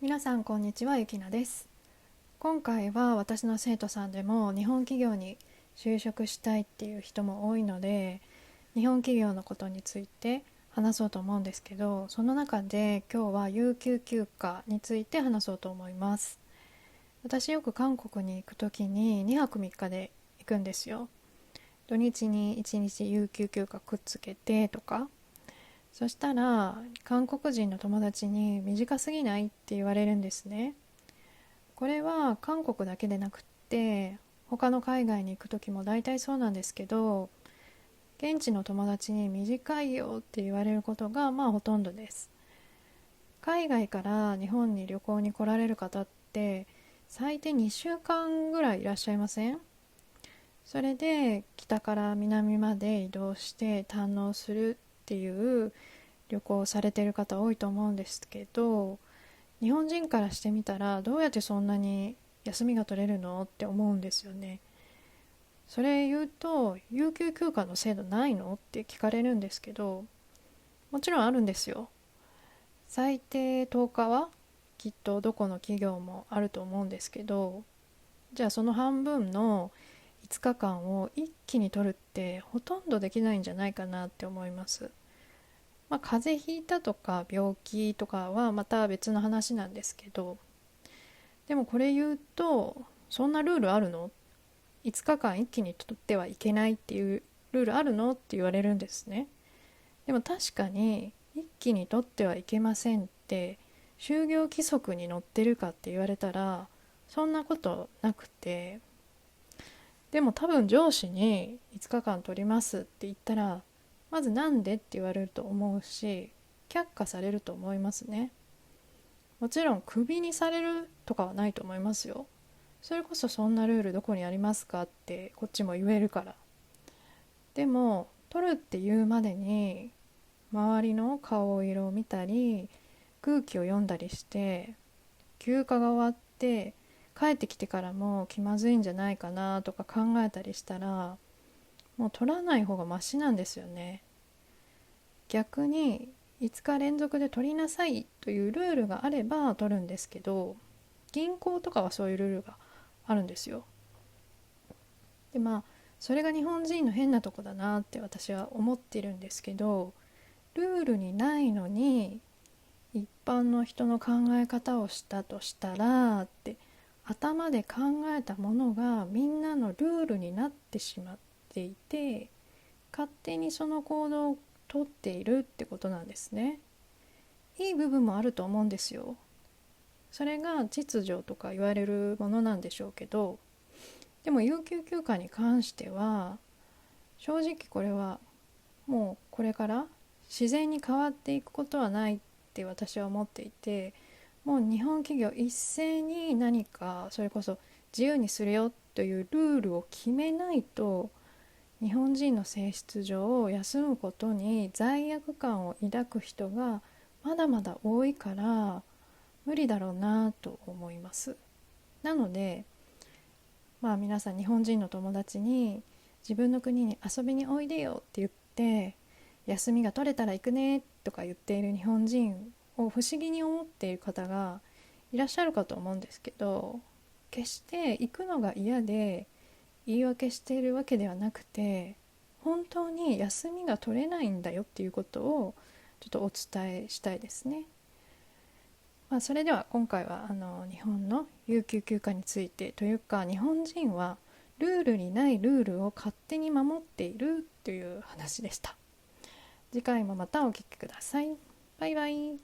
皆さんこんにちは、ゆきなです。今回は私の生徒さんでも日本企業に就職したいっていう人も多いので、日本企業のことについて話そうと思うんですけど、その中で今日は有給休暇について話そうと思います。私よく韓国に行くときに2泊3日で行くんですよ。土日に1日有給休暇くっつけてとか。そしたら韓国人の友達に短すぎないって言われるんですね。これは韓国だけでなくって他の海外に行く時も大体そうなんですけど、現地の友達に短いよって言われることがほとんどです。海外から日本に旅行に来られる方って最低2週間ぐらいいらっしゃいません？それで北から南まで移動して堪能するっていう旅行をされている方多いと思うんですけど、日本人からしてみたらどうやってそんなに休みが取れるのって思うんですよね。それ言うと有給休暇の制度ないのって聞かれるんですけど、もちろんあるんですよ。最低10日はきっとどこの企業もあると思うんですけど、じゃあその半分の5日間を一気に取るってほとんどできないんじゃないかなって思います。風邪ひいたとか病気とかはまた別の話なんですけど、でもこれ言うと、そんなルールあるの？ 5 日間一気に取ってはいけないっていうルールあるのって言われるんですね。でも確かに一気に取ってはいけませんって就業規則に載ってるかって言われたらそんなことなくて、でも多分上司に5日間取りますって言ったら、まずなんでって言われると思うし、却下されると思いますね。もちろんクビにされるとかはないと思いますよ。それこそそんなルールどこにありますかってこっちも言えるから。でも取るっていうまでに周りの顔色を見たり空気を読んだりして、休暇が終わって帰ってきてからも気まずいんじゃないかなとか考えたりしたら、もう取らない方がマシなんですよね。逆に5日連続で取りなさいというルールがあれば取るんですけど、銀行とかはそういうルールがあるんですよ。でそれが日本人の変なとこだなって私は思ってるんですけど、ルールにないのに一般の人の考え方をしたとしたらって頭で考えたものがみんなのルールになってしまっていて、勝手にその行動をとっているってことなんですね。いい部分もあると思うんですよ。それが秩序とか言われるものなんでしょうけど、でも有給休暇に関しては正直これはもうこれから自然に変わっていくことはないって私は思っていて、もう日本企業一斉に何かそれこそ自由にするよというルールを決めないと、日本人の性質上休むことに罪悪感を抱く人がまだまだ多いから無理だろうなと思います。なので皆さん日本人の友達に自分の国に遊びにおいでよって言って休みが取れたら行くねとか言っている日本人を不思議に思っている方がいらっしゃるかと思うんですけど、決して行くのが嫌で言い訳しているわけではなくて、本当に休みが取れないんだよっていうことをちょっとお伝えしたいですね。それでは今回は日本の有給休暇についてというか、日本人はルールにないルールを勝手に守っているという話でした。次回もまたお聞きください。バイバイ。